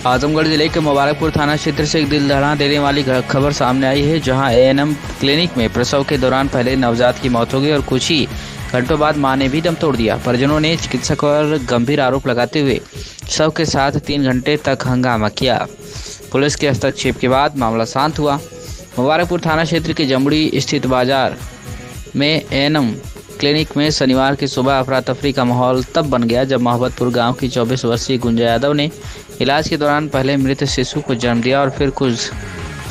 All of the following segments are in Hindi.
आजमगढ़ जिले के मुबारकपुर थाना क्षेत्र से एक दिल दहला देने वाली खबर सामने आई है, जहां एएनएम क्लिनिक में प्रसव के दौरान पहले नवजात की मौत हो गई और कुछ ही घंटों बाद मां ने भी दम तोड़ दिया। परिजनों ने चिकित्सक पर गंभीर आरोप लगाते हुए शव के साथ 3 घंटे तक हंगामा किया। पुलिस के हस्तक्षेप के बाद मामला शांत हुआ। मुबारकपुर थाना क्षेत्र के जमुड़ी स्थित बाजार में एएनएम क्लिनिक में शनिवार की सुबह अफरा तफरी का माहौल तब बन गया जब मोहब्बतपुर गांव की 24 वर्षीय गुंजा यादव ने इलाज के दौरान पहले मृत शिशु को जन्म दिया और फिर कुछ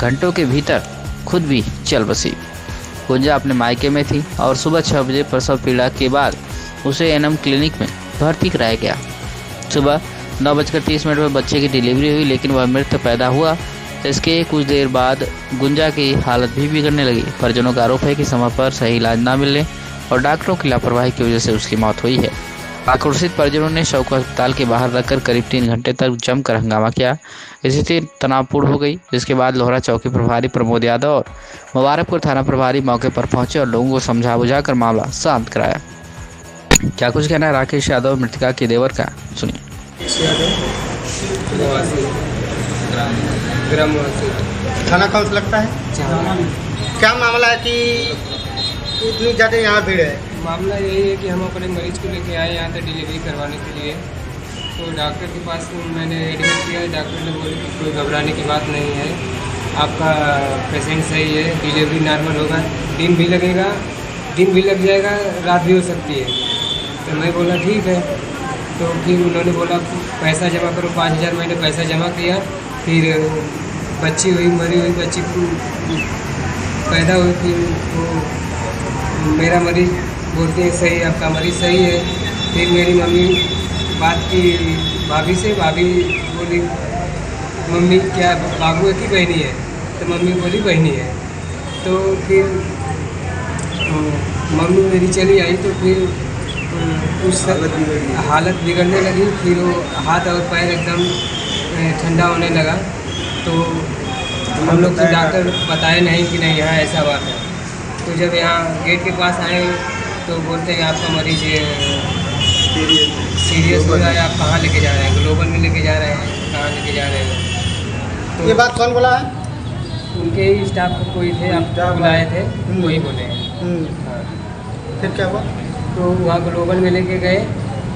घंटों के भीतर खुद भी चल बसी। गुंजा अपने मायके में थी और सुबह 6 बजे प्रसव पीड़ा के बाद उसे एएनएम क्लिनिक में भर्ती कराया गया। सुबह 9:30 पर बच्चे की डिलीवरी हुई, लेकिन वह मृत पैदा हुआ। इसके कुछ देर बाद गुंजा की हालत भी बिगड़ने लगी। परिजनों का आरोप है कि समय पर सही इलाज न मिलने और डॉक्टरों की लापरवाही की वजह से उसकी मौत हुई है। आक्रोशित परिजनों ने शव को अस्पताल के बाहर रखकर करीब 3 घंटे तक जमकर हंगामा किया। स्थिति तनावपूर्ण हो गई, जिसके बाद लोहरा चौकी प्रभारी प्रमोद यादव और मुबारकपुर थाना प्रभारी मौके पर पहुंचे और लोगों को समझा बुझाकर मामला शांत कराया। क्या कुछ कहना है राकेश यादव मृतका के देवर का, सुनिए। थाना कौन सा लगता है? क्या मामला है कि इतनी ज़्यादा यहाँ भीड़ है? मामला यही है कि हम अपने मरीज को लेके आए यहाँ तक डिलीवरी करवाने के लिए, तो डॉक्टर के पास मैंने एडमिट किया। डॉक्टर ने बोले कि कोई घबराने की बात नहीं है, आपका पेशेंट सही है, डिलीवरी नॉर्मल होगा, दिन भी लगेगा, दिन भी लग जाएगा, रात भी हो सकती है। तो मैं बोला ठीक है। तो फिर उन्होंने बोला पैसा जमा करो, 5,000 मैंने पैसा जमा किया। फिर बच्ची हुई, मरी हुई बच्ची पैदा हुई। फिर वो मेरा मरीज बोलते हैं सही, आपका मरीज सही है। फिर मेरी मम्मी बात की भाभी से, भाभी बोली मम्मी क्या बाबू है कि बहनी है? तो मम्मी बोली बहनी है। तो फिर मम्मी मेरी चली आई, तो फिर उस हालत बिगड़ने लगी। फिर वो हाथ और पैर एकदम ठंडा होने लगा। तो हम लोग को डॉक्टर बताए नहीं कि नहीं यहाँ ऐसा बात है। तो जब यहाँ गेट के पास आए तो बोलते हैं आपका मरीज सीरियस हो रहा है, आप कहाँ लेके जा रहे हैं? ग्लोबल में लेके जा रहे हैं, कहाँ लेके जा रहे हैं? तो ये बात कौन बोला है? उनके ही स्टाफ को कोई थे, आप बुलाए थे, वही बोले हैं। हाँ। फिर क्या हुआ? तो वहाँ ग्लोबल में लेके गए।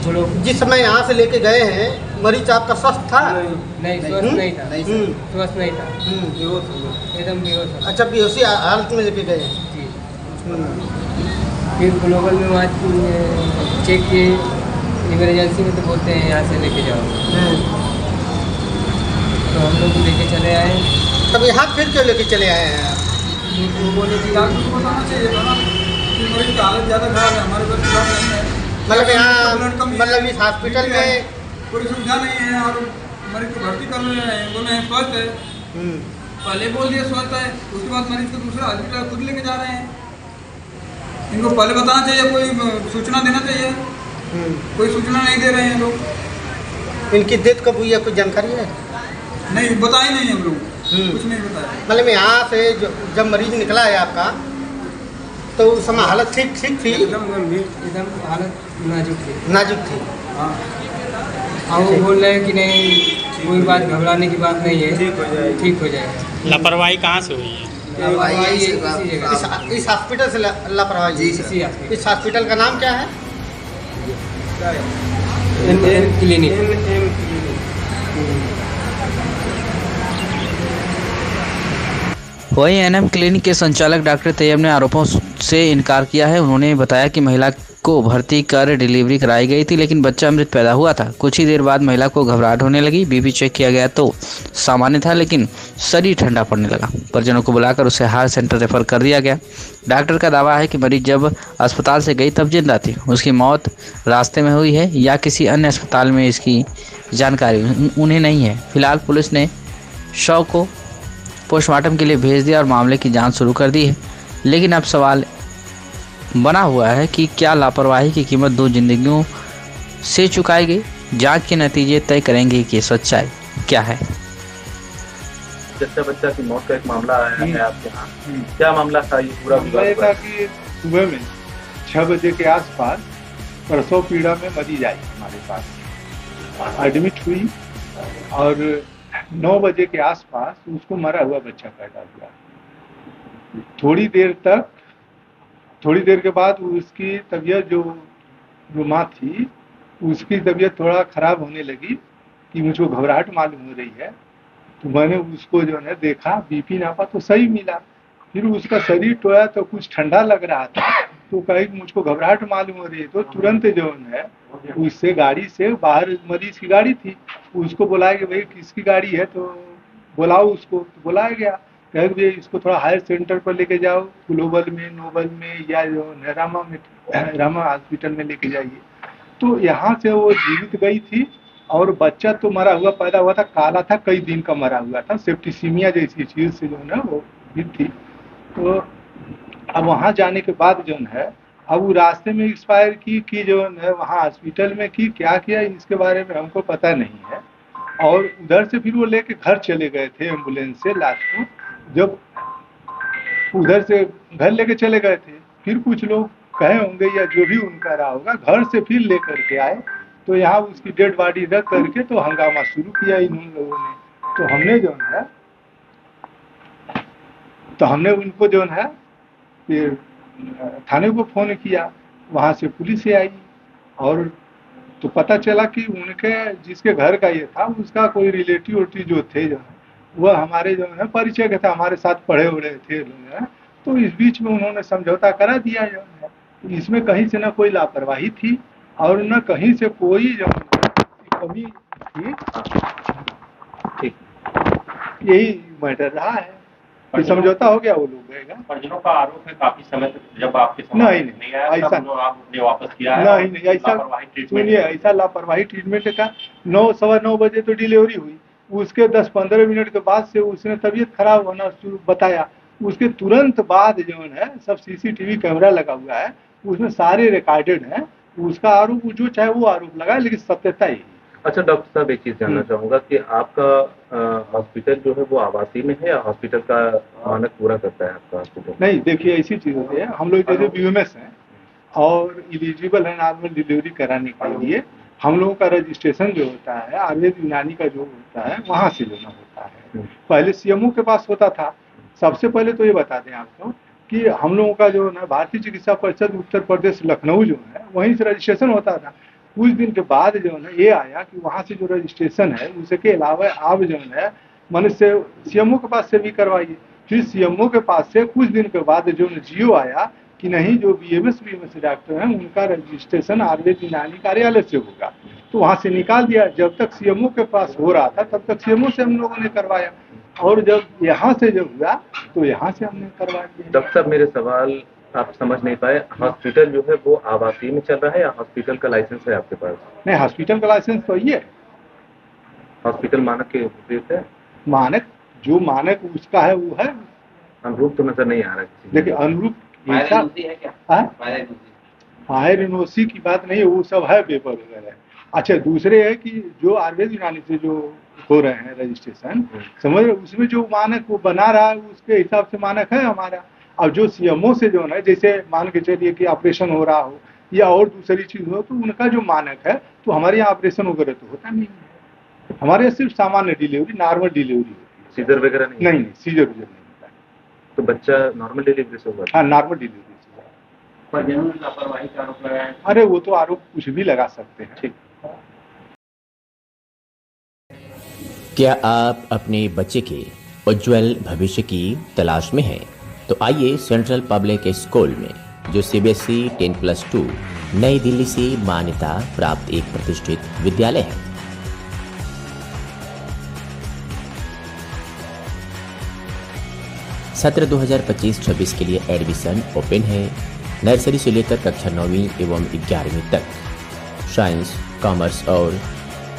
वो लोग जिस समय यहाँ से लेके गए हैं, मरीज आपका स्वस्थ था? नहीं, स्वस्थ नहीं था, स्वस्थ नहीं था, एकदम बेहोश था। अच्छा, बेहोशी हालत में लेके गए हैं। जी। फिर ग्लोबल में वहाँ चेक किए इमरजेंसी में, तो बोलते हैं यहाँ से लेके जाओ। तो हम लोग लेके चले आए। तब यहाँ फिर क्यों लेके चले आए हैं? वो बोले कि डॉक्टर को बताना चाहिए था ना कि मरीज की हालत ज़्यादा खराब है, हमारे पास इलाज नहीं है। मतलब यहाँ मतलब इस हॉस्पिटल में कोई सुविधा नहीं है और मरीज को भर्ती कर रहे हैं, बोले हैं स्वस्थ है। पहले बोल दिया स्वस्थ है, उसके बाद मरीज को दूसरा हॉस्पिटल खुद लेके जा रहे हैं। इनको पहले बताना चाहिए, कोई सूचना देना चाहिए। कोई सूचना नहीं दे रहे हैं लोग। इनकी डेथ कब हुई है, कुछ जानकारी है? नहीं बताए नहीं हम लोग, कुछ नहीं बताया। मतलब यहाँ से जब मरीज निकला है आपका, तो उस समय हालत ठीक थी? एकदम गंभीर, एकदम हालत नाजुक थी। हाँ, और वो बोल रहे हैं कि नहीं कोई बात घबराने की बात नहीं है, ठीक हो जाएगा। लापरवाही कहाँ से हुई है? इस हॉस्पिटल से लापरवाही? इस हॉस्पिटल का नाम क्या है? ANM clinic. वहीं एएनएम क्लिनिक के संचालक डॉक्टर तैयब ने आरोपों से इनकार किया है। उन्होंने बताया कि महिला को भर्ती कर डिलीवरी कराई गई थी, लेकिन बच्चा मृत पैदा हुआ था। कुछ ही देर बाद महिला को घबराहट होने लगी। बीपी चेक किया गया तो सामान्य था, लेकिन शरीर ठंडा पड़ने लगा। परिजनों को बुलाकर उसे हार्ट सेंटर रेफर कर दिया गया। डॉक्टर का दावा है कि मरीज जब अस्पताल से गई तब जिंदा थी। उसकी मौत रास्ते में हुई है या किसी अन्य अस्पताल में, इसकी जानकारी उन्हें नहीं है। फिलहाल पुलिस ने शव को पोस्टमार्टम के लिए भेज दिया और मामले की जांच शुरू कर दी है। लेकिन अब सवाल बना हुआ है कि क्या लापरवाही की कीमत 2 जिंदगियों से चुकाई गई? जांच के नतीजे तय करेंगे कि सच्चाई क्या है। बच्चा की मौत का एक मामला आया है आपके यहाँ, क्या मामला था ये पूरा? मामला था कि सुबह में 6 बजे के आसपास प्रसव पीड़ा में मरीज आई हमारे पास, एडमिट हुई और 9 बजे के आसपास उसको मरा हुआ बच्चा पैदा हुआ। थोड़ी देर के बाद उसकी तबीयत जो माँ थी उसकी तबीयत थोड़ा खराब होने लगी कि मुझको घबराहट मालूम हो रही है। तो मैंने उसको जो है देखा, बीपी नापा तो सही मिला। फिर उसका शरीर टोया तो कुछ ठंडा लग रहा था, तो कहीं मुझको घबराहट मालूम हो रही है। तो तुरंत जो है उससे गाड़ी से बाहर, मरीज की गाड़ी थी, उसको बुलाया कि भाई किसकी गाड़ी है, तो बुलाओ उसको। तो बुलाया गया, कहे भैया इसको थोड़ा हायर सेंटर पर लेके जाओ, ग्लोबल में, नोबल में या जो रामा हॉस्पिटल में लेके जाइए। तो यहाँ से वो जीवित गई थी और बच्चा तो मरा हुआ पैदा हुआ था, काला था, कई दिन का मरा हुआ था, सेप्टिसीमिया जैसी चीज से जो है वो थी। तो अब वहाँ जाने के बाद जो है अब वो रास्ते में एक्सपायर की जो है वहाँ हॉस्पिटल में क्या किया इसके बारे में हमको पता नहीं है। और उधर से फिर वो लेके घर चले गए थे एम्बुलेंस से लास्ट को। जब उधर से घर लेके चले गए थे, फिर कुछ लोग कहे होंगे या जो भी उनका रहा होगा, घर से फिर लेकर के आए, तो यहाँ उसकी डेड बॉडी रख करके तो हंगामा शुरू किया इन लोगों ने। तो हमने उनको जो है फिर थाने को फोन किया, वहाँ से पुलिस आई और तो पता चला कि उनके जिसके घर का ये था उसका कोई रिलेटिव जो थे जो है वह हमारे जो है परिचय के थे, हमारे साथ पढ़े उड़े थे लोग हैं। तो इस बीच में उन्होंने समझौता करा दिया जो है। इसमें कहीं से न कोई लापरवाही थी और न कहीं से कोई जो कमी थी। ठीक, यही मैटर रहा है कि समझौता हो गया, वो लोग गएगा। परिजनों का आरोप है काफी समय तक जब आपके नहीं आया ऐसा आपने वापस किया है। नहीं ऐसा सुनिए, ऐसा लापरवाही ट्रीटमेंट का 9 सवा 9 बजे तो डिलीवरी हुई, उसके 10-15 मिनट के बाद से उसने तबीयत खराब होना शुरू बताया। उसके तुरंत बाद जो है सब सीसीटीवी कैमरा लगा हुआ है, उसमें सारे रिकॉर्डेड है। उसका आरोप जो चाहे वो आरोप लगाए, लेकिन सत्यता ही। अच्छा डॉक्टर साहब, एक चीज जानना चाहूंगा कि आपका हॉस्पिटल जो है वो आवासीय में है या हॉस्पिटल का मानक पूरा करता है आपका हॉस्पिटल? नहीं, देखिए ऐसी चीज होती है, हम लोग जैसे बीएमएस हैं और एलिजिबल है नॉर्मल डिलीवरी कराने के लिए, हम लोगों का रजिस्ट्रेशन जो होता है आयुर्वेद यूनानी का जो होता है वहाँ से लेना होता है। पहले सीएमओ के पास होता था। सबसे पहले तो ये बता दें आपको कि हम लोगों का जो है भारतीय चिकित्सा परिषद उत्तर प्रदेश लखनऊ जो है वहीं से रजिस्ट्रेशन होता था। कुछ दिन के बाद जो है ये आया कि वहाँ से जो रजिस्ट्रेशन है उसके अलावा आप जो है मनुष्य सीएमओ के पास से भी करवाइए। फिर सीएमओ के पास से कुछ दिन के बाद जो जियो आया कि नहीं, जो बीएमएस डॉक्टर हैं उनका रजिस्ट्रेशन आयुर्वेद यूनानी कार्यालय से होगा, तो वहाँ से निकाल दिया। जब तक सीएमओ के पास हो रहा था तब तक सीएमओ से हम लोगों ने करवाया, और जब यहाँ से जब हुआ तो यहाँ से हमने करवा दिया। डॉक्टर साहब, मेरे सवाल आप समझ नहीं पाए। हॉस्पिटल जो है वो आवासीय में चल रहा है या हॉस्पिटल का लाइसेंस है आपके पास? नहीं, हॉस्पिटल का लाइसेंस तो ये हॉस्पिटल मानक के विपरीत है। मानक जो मानक उसका है वो है, अनुरूप तो नजर नहीं आ रहा है। देखिए अनुरूप फायर एनओसी की बात नहीं है, वो सब है पेपर वगैरह। अच्छा, दूसरे है कि जो आयुर्वेद यूनानी से जो हो रहे हैं रजिस्ट्रेशन, समझ रहे, उसमें जो मानक वो बना रहा है उसके हिसाब से मानक है हमारा। अब जो सीएमओ से जो है, जैसे मान के चलिए कि ऑपरेशन हो रहा हो या और दूसरी चीज हो, तो उनका जो मानक है, तो हमारे यहाँ ऑपरेशन वगैरह तो होता नहीं है। हमारे यहाँ सिर्फ सामान्य डिलीवरी, नॉर्मल डिलीवरी होती है। सीजर वगैरह नहीं? नहीं, सीजर वगैरह नहीं होता है। तो बच्चा नॉर्मल डिलीवरी से हुआ? हाँ, नॉर्मल डिलीवरी से। परिजनों ने लापरवाही का आरोप लगाया? अरे वो तो आरोप कुछ भी लगा सकते हैं। ठीक। क्या आप अपने बच्चे के उज्जवल भविष्य की तलाश में हैं? तो आइए सेंट्रल पब्लिक स्कूल में, जो सीबीएसई 10+2 नई दिल्ली से मान्यता प्राप्त एक प्रतिष्ठित विद्यालय है। सत्र 2025-26 के लिए एडमिशन ओपन है। नर्सरी से लेकर कक्षा 9वीं एवं 11वीं तक। साइंस, कॉमर्स और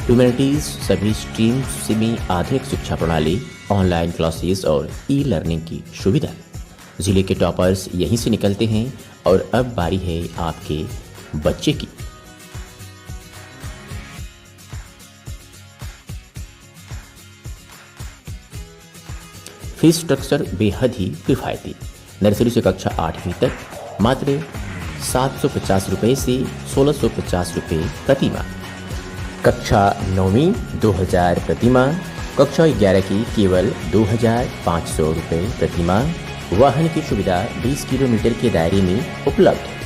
ह्यूमैनिटीज सभी स्ट्रीम्स में आधुनिक शिक्षा प्रणाली, ऑनलाइन क्लासेस और ई लर्निंग की सुविधा। जिले के टॉपर्स यहीं से निकलते हैं और अब बारी है आपके बच्चे की। फीस स्ट्रक्चर बेहद ही किफायती। नर्सरी से कक्षा 8वीं तक मात्र 750 रुपये से 1650 रुपये प्रति माह। कक्षा 9वीं 2000 प्रति माह, कक्षा 11 की केवल 2,500 रुपये प्रति माह। वाहन की सुविधा 20 किलोमीटर के दायरे में उपलब्ध है।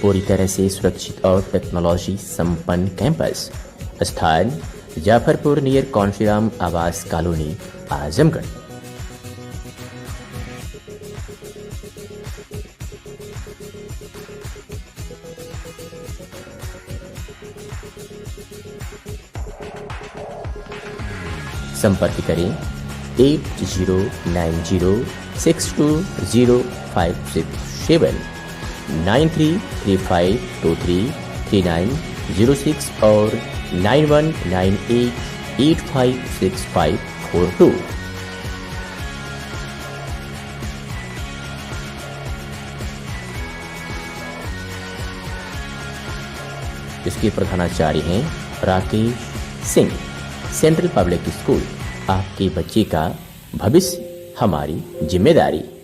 पूरी तरह से सुरक्षित और टेक्नोलॉजी संपन्न कैंपस। स्थान जाफरपुर नियर कौनसीराम आवास कॉलोनी, आजमगढ़। संपर्क करें 8090620567 9335233906 और 9198856542। इसके प्रधानाचार्य हैं Rakesh Singh. Central public school, आपके बच्चे का भविष्य हमारी जिम्मेदारी।